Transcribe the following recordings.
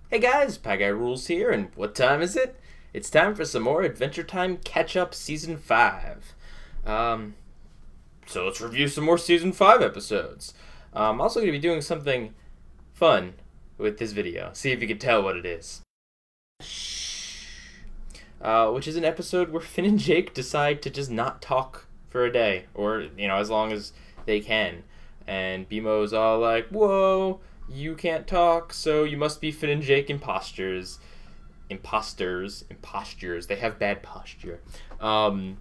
Hey guys, Pie Guy Rules here, and what time is it? It's time for some more Adventure Time Catch Up Season 5. Um, so let's review some more Season 5 episodes. I'm also going to be doing something fun with this video. See if you can tell what it is. Shhh. Which is an episode where Finn and Jake decide to just not talk for a day, or, as long as they can. And BMO's all like, whoa, you can't talk, so you must be Finn and Jake imposters. They have bad posture. Um,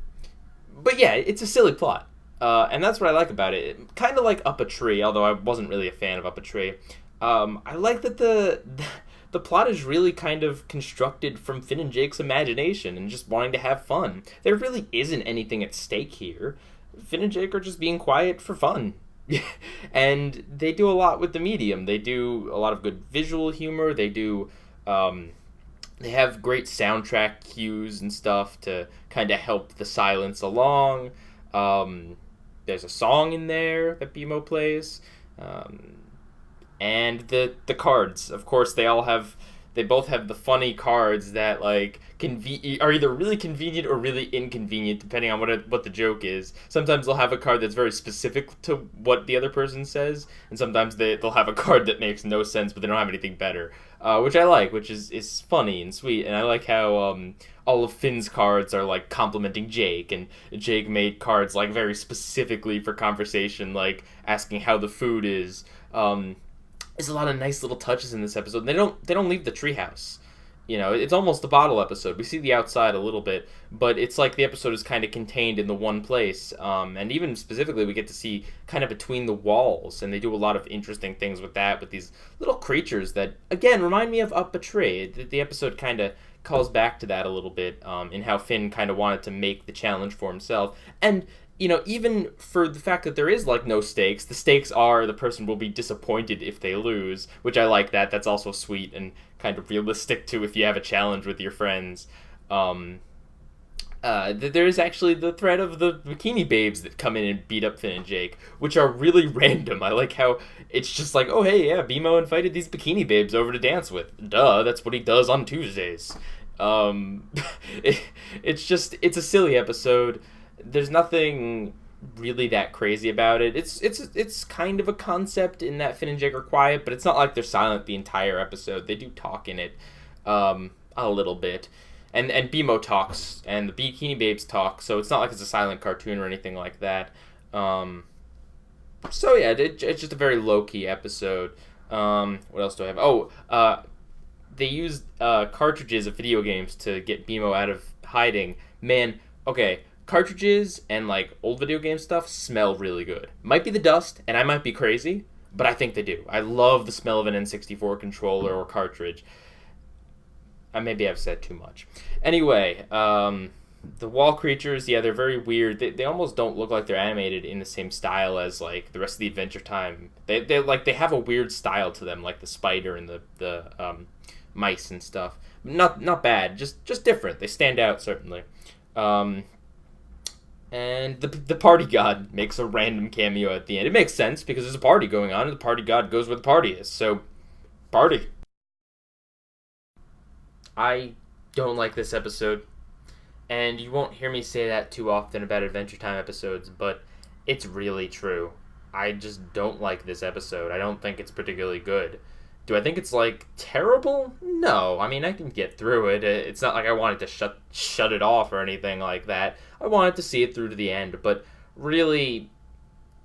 but yeah, it's a silly plot. And that's what I like about it. Kind of like Up a Tree, although I wasn't really a fan of Up a Tree. I like that the plot is really kind of constructed from Finn and Jake's imagination and just wanting to have fun. There really isn't anything at stake here. Finn and Jake are just being quiet for fun. And they do a lot with the medium. They do a lot of good visual humor. They have great soundtrack cues and stuff to kind of help the silence along. There's a song in there that BMO plays. Um, and the cards, of course, they both have the funny cards that are either really convenient or really inconvenient depending on what the joke is. Sometimes they'll have a card that's very specific to what the other person says, and sometimes they'll have a card that makes no sense but they don't have anything better, which I like, which is funny and sweet. And I like how all of Finn's cards are like complimenting Jake, and Jake made cards like very specifically for conversation, like asking how the food is. There's a lot of nice little touches in this episode. They don't leave the treehouse. It's almost a bottle episode. We see the outside a little bit, but it's like the episode is kind of contained in the one place. And even specifically, we get to see kind of between the walls, and they do a lot of interesting things with that, with these little creatures that, again, remind me of Up a Tree. The episode kind of calls back to that a little bit, in how Finn kind of wanted to make the challenge for himself. And even for the fact that there is like no stakes, the stakes are the person will be disappointed if they lose, which I like that. That's also sweet and kind of realistic too if you have a challenge with your friends. Um, there is actually the threat of the bikini babes that come in and beat up Finn and Jake, which are really random. I like how it's just like, oh hey, yeah, BMO invited these bikini babes over to dance with. Duh, that's what he does on Tuesdays. Um, it, it's a silly episode. There's nothing really that crazy about it. It's kind of a concept in that Finn and Jake are quiet, but it's not like they're silent the entire episode. They do talk in it, a little bit, and BMO talks and the Bikini Babes talk, so it's not like it's a silent cartoon or anything like that. So yeah, it's just a very low key episode. What else do I have? They used cartridges of video games to get BMO out of hiding. Man, okay, cartridges and like old video game stuff smell really good. Might be the dust, and I might be crazy, but I think they do. I love the smell of an N64 controller or cartridge. Maybe I've said too much. Anyway, the wall creatures, yeah, they're very weird. They almost don't look like they're animated in the same style as like the rest of the Adventure Time. They have a weird style to them, like the spider and the mice and stuff. Not bad, just different. They stand out certainly. Um, and the party god makes a random cameo at the end. It makes sense because there's a party going on, and the party god goes where the party is. So, party. I don't like this episode, and you won't hear me say that too often about Adventure Time episodes, but it's really true. I just don't like this episode. I don't think it's particularly good. Do I think it's like terrible? No. I mean, I can get through it. It's not like I wanted to shut it off or anything like that. I wanted to see it through to the end, but really,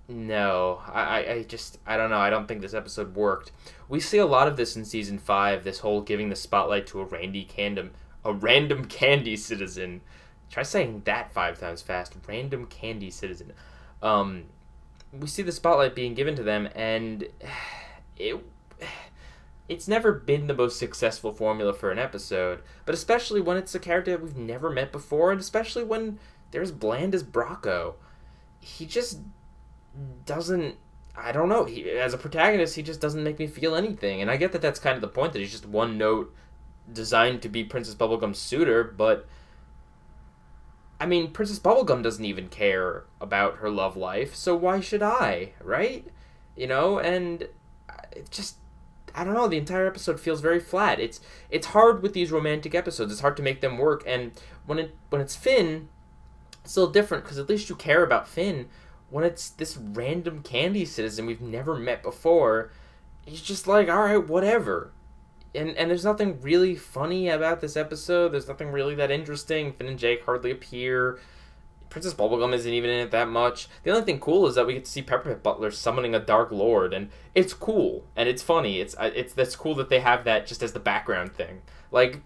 no. I don't know. I don't think this episode worked. We see a lot of this in season 5. This whole giving the spotlight to a random candy citizen. Try saying that 5 times fast. Random candy citizen. Um, we see the spotlight being given to them, and it it's never been the most successful formula for an episode, but especially when it's a character that we've never met before, and especially when they're as bland as Bracco. He just doesn't. I don't know. As a protagonist, he just doesn't make me feel anything. And I get that that's kind of the point, that he's just one note designed to be Princess Bubblegum's suitor, but I mean, Princess Bubblegum doesn't even care about her love life, so why should I, right? And it just I don't know, the entire episode feels very flat. It's hard with these romantic episodes. It's hard to make them work. And when it's Finn, it's a little different because at least you care about Finn. When it's this random candy citizen we've never met before, he's just like, all right, whatever. And there's nothing really funny about this episode. There's nothing really that interesting. Finn and Jake hardly appear. Princess Bubblegum isn't even in it that much. The only thing cool is that we get to see Peppermint Butler summoning a Dark Lord, and it's cool and it's funny. It's that's cool that they have that just as the background thing. Like,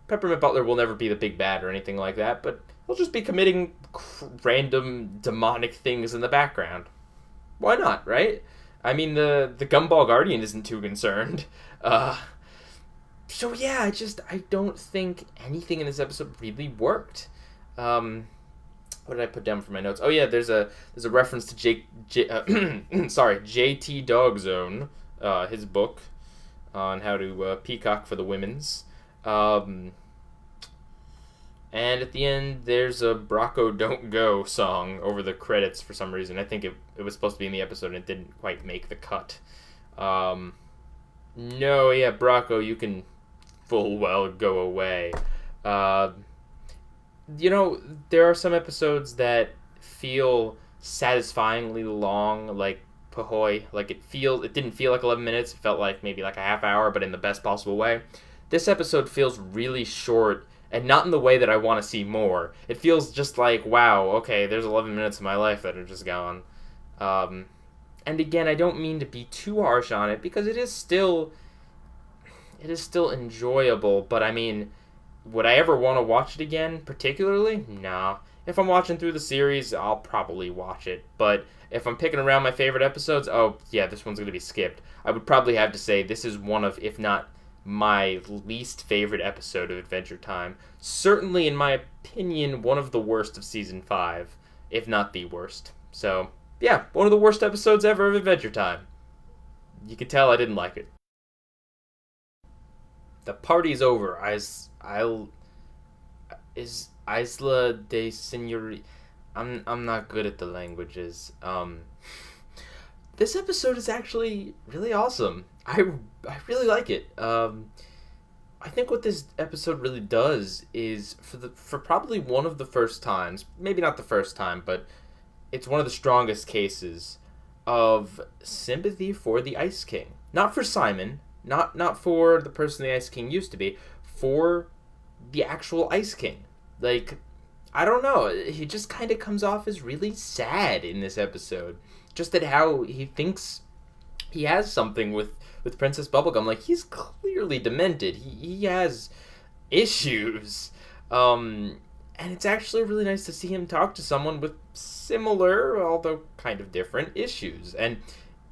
Peppermint Butler will never be the big bad or anything like that, but he'll just be committing random demonic things in the background. Why not, right? I mean, the Gumball Guardian isn't too concerned. So yeah, I don't think anything in this episode really worked. What did I put down for my notes? Oh yeah, there's a reference to JT Dog Zone, his book on how to peacock for the women's. And at the end, there's a Brocco Don't Go song over the credits for some reason. I think it was supposed to be in the episode and it didn't quite make the cut. No, yeah, Brocco, you can full well go away. There are some episodes that feel satisfyingly long, like Pahoy. Like it didn't feel like 11 minutes. It felt like maybe like a half hour, but in the best possible way. This episode feels really short, and not in the way that I want to see more. It feels just like, wow, okay, there's 11 minutes of my life that are just gone. And again, I don't mean to be too harsh on it, because it is still enjoyable, but I mean, would I ever want to watch it again, particularly? Nah. If I'm watching through the series, I'll probably watch it. But if I'm picking around my favorite episodes, oh, yeah, this one's going to be skipped. I would probably have to say this is one of, if not my least favorite episode of Adventure Time. Certainly, in my opinion, one of the worst of Season 5, if not the worst. So, yeah, one of the worst episodes ever of Adventure Time. You can tell I didn't like it. The party's over. Is Isla de Señorita. I'm not good at the languages. This episode is actually really awesome. I really like it. I think what this episode really does is for probably one of the first times, maybe not the first time, but it's one of the strongest cases of sympathy for the Ice King. Not for Simon, not for the person the Ice King used to be, for the actual Ice King. Like, I don't know, he just kind of comes off as really sad in this episode. Just at how he thinks he has something with Princess Bubblegum. Like, he's clearly demented. He has issues. And it's actually really nice to see him talk to someone with similar, although kind of different, issues. And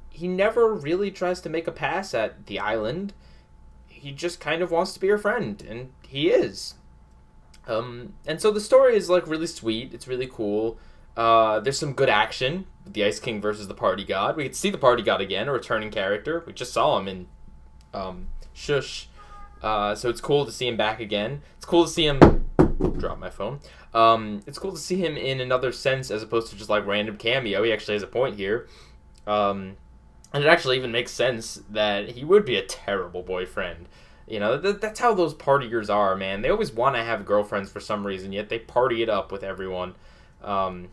he never really tries to make a pass at the island. He just kind of wants to be her friend, and he is. And so the story is, like, really sweet. It's really cool. There's some good action. The Ice King versus the Party God. We get to see the Party God again, a returning character. We just saw him in Shhh. So it's cool to see him back again. It's cool to see him... Drop my phone. It's cool to see him in another sense as opposed to just, like, random cameo. He actually has a point here. And it actually even makes sense that he would be a terrible boyfriend. You know, that's how those partiers are, man. They always want to have girlfriends for some reason, yet they party it up with everyone. But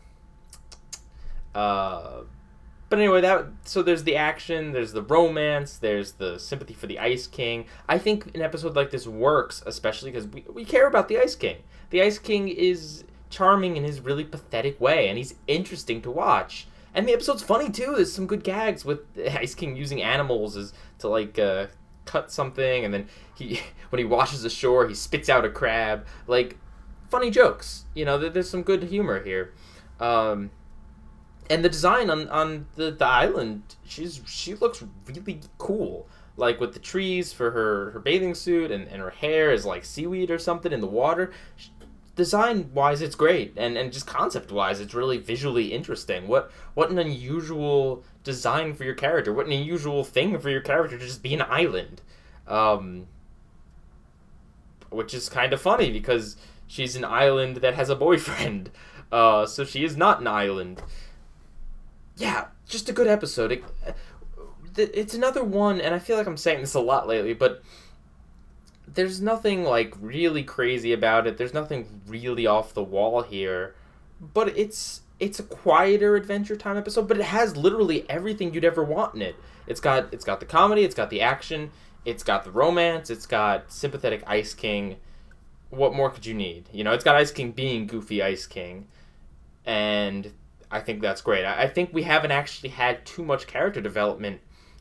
anyway, so there's the action, there's the romance, there's the sympathy for the Ice King. I think an episode like this works, especially because we care about the Ice King. The Ice King is charming in his really pathetic way, and he's interesting to watch. And the episode's funny, too. There's some good gags with the Ice King using animals to, like, cut something, and then when he washes ashore, he spits out a crab. Like, funny jokes. You know, there's some good humor here. And the design on the island, she looks really cool. Like, with the trees for her bathing suit, and her hair is like seaweed or something in the water. Design-wise, it's great, and just concept-wise, it's really visually interesting. What an unusual design for your character. What an unusual thing for your character to just be an island. Which is kind of funny, because she's an island that has a boyfriend. So she is not an island. Yeah, just a good episode. it's another one, and I feel like I'm saying this a lot lately, but there's nothing like really crazy about it. There's nothing really off the wall here, but it's a quieter Adventure Time episode, but it has literally everything you'd ever want in it. It's got the comedy, it's got the action, it's got the romance, it's got sympathetic Ice King. What more could you need? It's got Ice King being goofy Ice King, and I think that's great. I think we haven't actually had too much character development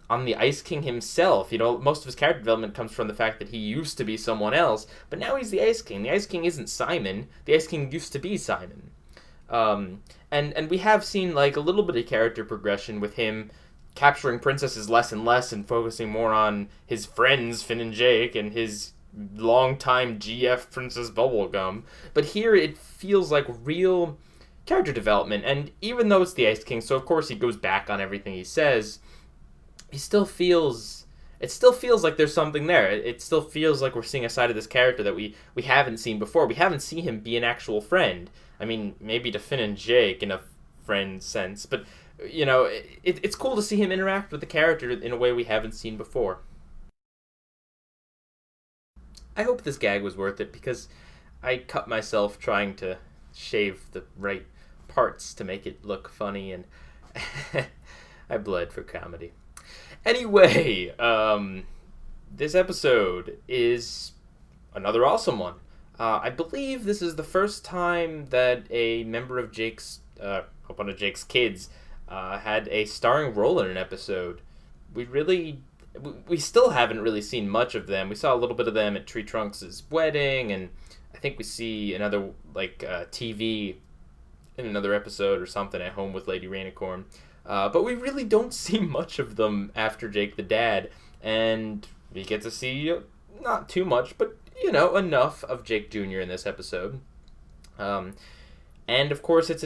on the Ice King himself. Most of his character development comes from the fact that he used to be someone else, but now he's the Ice King. The Ice King isn't Simon. The Ice King used to be Simon. And we have seen like a little bit of character progression with him capturing princesses less and less and focusing more on his friends Finn and Jake and his longtime GF Princess Bubblegum. But here it feels like real character development, and even though it's the Ice King, so of course he goes back on everything he says, it still feels like there's something there. It still feels like we're seeing a side of this character that we haven't seen before. We haven't seen him be an actual friend. I mean, maybe to Finn and Jake in a friend sense, but it's cool to see him interact with the character in a way we haven't seen before. I hope this gag was worth it, because I cut myself trying to shave the right parts to make it look funny, and I bled for comedy. Anyway, this episode is another awesome one. I believe this is the first time that a member of one of Jake's kids, had a starring role in an episode. We still haven't really seen much of them. We saw a little bit of them at Tree Trunks' wedding, and I think we see another TV in another episode or something at Home with Lady Rainicorn. But we really don't see much of them after Jake the Dad, and we get to see not too much, but enough of Jake Jr. in this episode. And of course, it's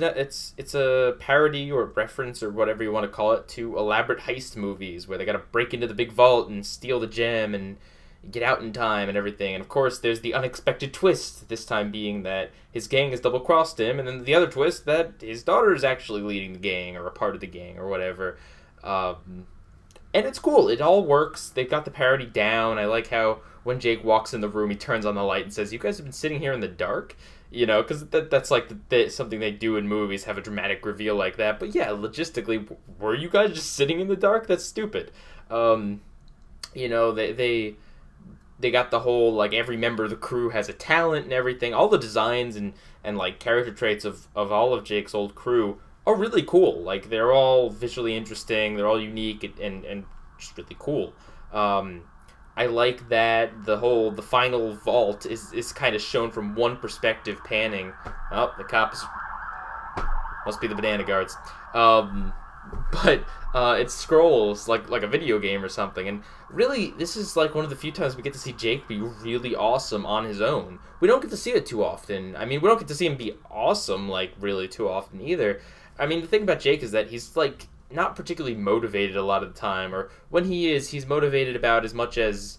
a parody or reference or whatever you want to call it to elaborate heist movies where they got to break into the big vault and steal the gem and get out in time and everything. And of course, there's the unexpected twist, this time being that his gang has double-crossed him, and then the other twist that his daughter is actually leading the gang or a part of the gang or whatever. And it's cool. It all works. They've got the parody down. I like how when Jake walks in the room, he turns on the light and says, "You guys have been sitting here in the dark?" Because that's like something they do in movies, have a dramatic reveal like that. But yeah, logistically, were you guys just sitting in the dark? That's stupid. They got the whole, like, every member of the crew has a talent and everything. All the designs and like, character traits of all of Jake's old crew are really cool. Like, they're all visually interesting. They're all unique and just really cool. I like that the final vault is kind of shown from one perspective, panning. Oh, the cops must be the banana guards. But it scrolls like a video game or something, and really this is like one of the few times we get to see Jake be really awesome on his own. We don't get to see it too often. I mean, we don't get to see him be awesome like really too often either. I mean, the thing about Jake is that he's like not particularly motivated a lot of the time, or when he is, he's motivated about as much as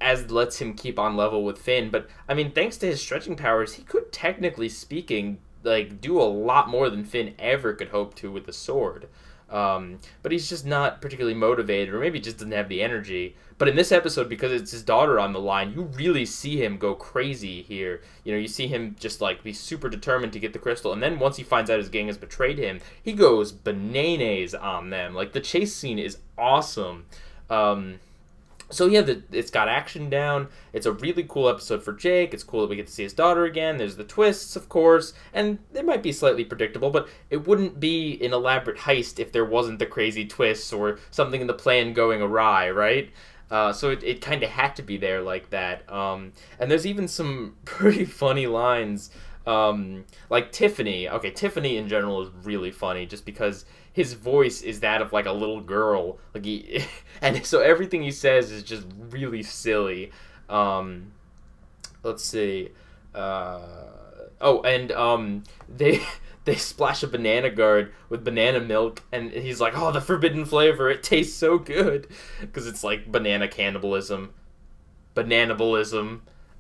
as lets him keep on level with Finn. But I mean, thanks to his stretching powers, he could, technically speaking, like, do a lot more than Finn ever could hope to with the sword. But he's just not particularly motivated, or maybe just doesn't have the energy. But in this episode, because it's his daughter on the line, you really see him go crazy here. You see him just like be super determined to get the crystal, and then once he finds out his gang has betrayed him, he goes bananas on them. Like, the chase scene is awesome. So yeah, it's got action down. It's a really cool episode for Jake. It's cool that we get to see his daughter again. There's the twists, of course, and they might be slightly predictable, but it wouldn't be an elaborate heist if there wasn't the crazy twists or something in the plan going awry, right? So it kind of had to be there like that. And there's even some pretty funny lines, like Tiffany. Okay, Tiffany in general is really funny just because his voice is that of like a little girl, like and so everything he says is just really silly. Let's see. They splash a banana guard with banana milk, and he's like, "Oh, the forbidden flavor! It tastes so good," because it's like banana cannibalism,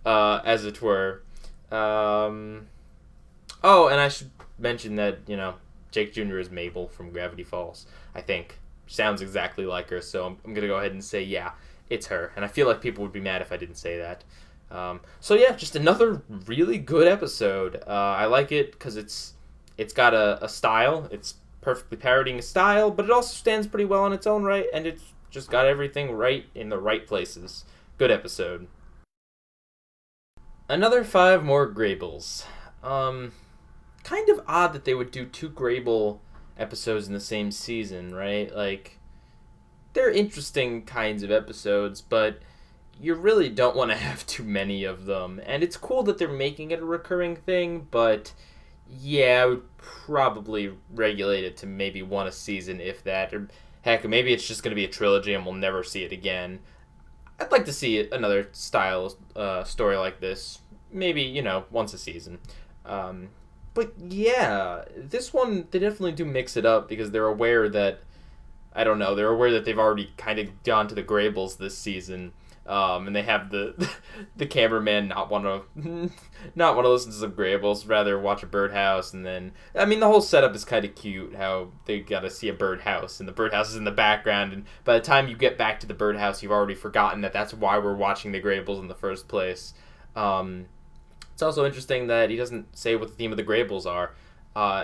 as it were. Oh, and I should mention that Jake Jr. is Mabel from Gravity Falls. I think sounds exactly like her. So I'm gonna go ahead and say yeah, it's her. And I feel like people would be mad if I didn't say that. So yeah, just another really good episode. I like it because it's got a style. It's perfectly parodying a style, but it also stands pretty well on its own right, and it's just got everything right in the right places. Good episode. Another 5 more Graybles. Kind of odd that they would do 2 Grayble episodes in the same season, right? Like, they're interesting kinds of episodes, but you really don't want to have too many of them. And it's cool that they're making it a recurring thing, but yeah, I would probably regulate it to maybe 1 a season, if that. Or heck, maybe it's just going to be a trilogy and we'll never see it again. I'd like to see another style story like this. Maybe, once a season. But yeah, this one, they definitely do mix it up because they're aware that, I don't know, they're aware that they've already kind of gone to the Graybles this season. And they have the the cameraman not want to listen to some Graybles, rather watch a birdhouse, and then I mean the whole setup is kind of cute. How they got to see a birdhouse, and the birdhouse is in the background, and by the time you get back to the birdhouse, you've already forgotten that that's why we're watching the Graybles in the first place. It's also interesting that he doesn't say what the theme of the Graybles are.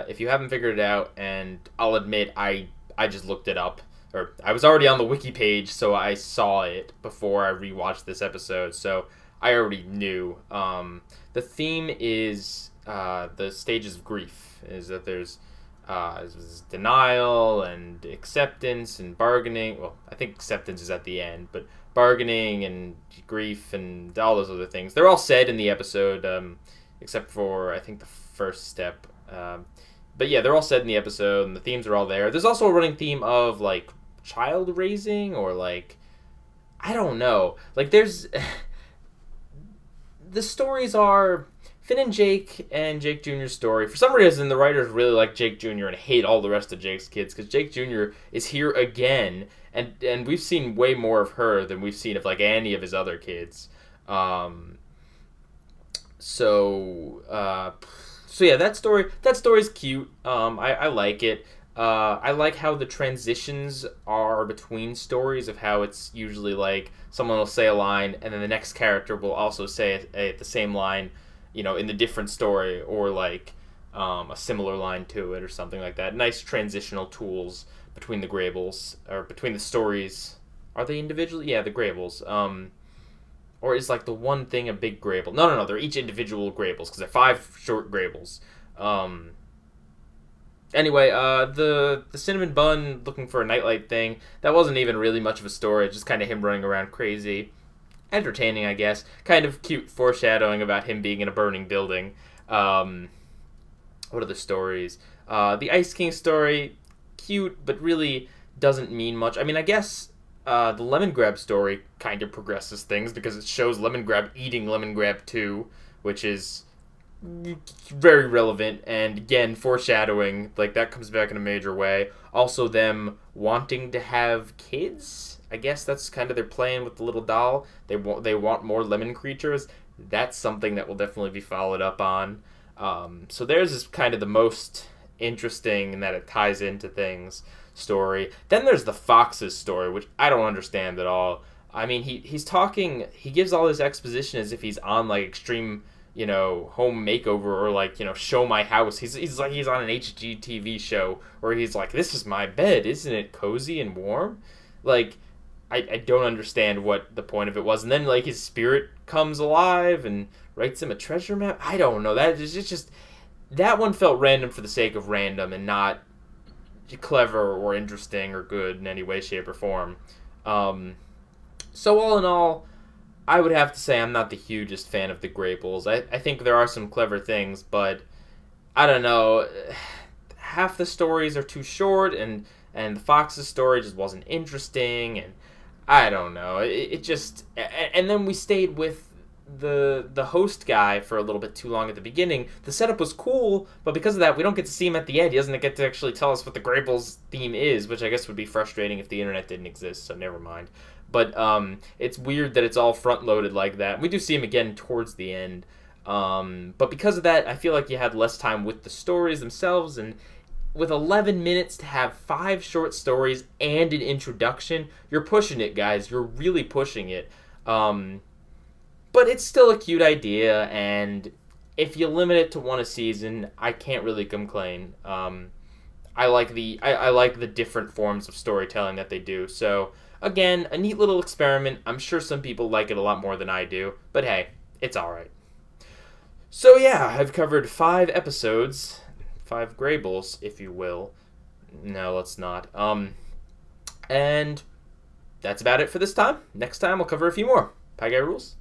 If you haven't figured it out, and I'll admit I just looked it up. Or I was already on the wiki page, so I saw it before I rewatched this episode, so I already knew. The theme is the stages of grief. Is that there's denial and acceptance and bargaining. Well, I think acceptance is at the end, but bargaining and grief and all those other things. They're all said in the episode, except for, I think, the first step. But yeah, they're all said in the episode, and the themes are all there. There's also a running theme of, like, child raising, or, like, I don't know. Like, there's... the stories are... Finn and Jake Jr.'s story. For some reason, the writers really like Jake Jr. and hate all the rest of Jake's kids, because Jake Jr. is here again, and we've seen way more of her than we've seen of, like, any of his other kids. So yeah, that story's cute. I like it. I like how the transitions are between stories, of how it's usually like someone will say a line and then the next character will also say the same line, in the different story, or like a similar line to it or something like that. Nice transitional tools between the Graybles, or between the stories. Are they individual? Yeah, the Graybles. Or is, like, the one thing a big Grayble? No. They're each individual Graybles, because they're 5 short Graybles. Anyway, the cinnamon bun looking for a nightlight thing, that wasn't even really much of a story. Just kind of him running around crazy. Entertaining, I guess. Kind of cute foreshadowing about him being in a burning building. What other stories? The Ice King story, cute, but really doesn't mean much. I mean, I guess... the Lemon Grab story kind of progresses things, because it shows Lemon Grab eating Lemon Grab 2, which is very relevant, and again, foreshadowing, like, that comes back in a major way. Also, them wanting to have kids, I guess that's kind of their plan with the little doll. They want more lemon creatures. That's something that will definitely be followed up on. So theirs is kind of the most interesting, in that it ties into things. Story. Then there's the Fox's story, which I don't understand at all. I mean, he gives all this exposition as if he's on, like, extreme, home makeover, or, like, show my house. He's like he's on an HGTV show where he's like, this is my bed, isn't it cozy and warm? Like, I don't understand what the point of it was. And then, like, his spirit comes alive and writes him a treasure map. I don't know. That is just that one felt random for the sake of random, and not clever or interesting or good in any way, shape, or form. So all in all, I would have to say I'm not the hugest fan of the Graybles. I think there are some clever things, but I don't know. Half the stories are too short, and the Fox's story just wasn't interesting, and I don't know. It just... And then we stayed with the host guy for a little bit too long at the beginning. The setup was cool, but because of that, we don't get to see him at the end. He doesn't get to actually tell us what the Graybles theme is, which I guess would be frustrating if the internet didn't exist, so never mind. But it's weird that it's all front-loaded like that. We do see him again towards the end. But because of that, I feel like you had less time with the stories themselves, and with 11 minutes to have 5 short stories and an introduction, you're pushing it, guys. You're really pushing it. But it's still a cute idea, and if you limit it to one a season, I can't really complain. I like the different forms of storytelling that they do. So again, a neat little experiment. I'm sure some people like it a lot more than I do, but hey, it's all right. So yeah, I've covered 5 episodes, 5 Graybles, if you will. No, let's not. And that's about it for this time. Next time, I'll cover a few more. Pie Guy rules.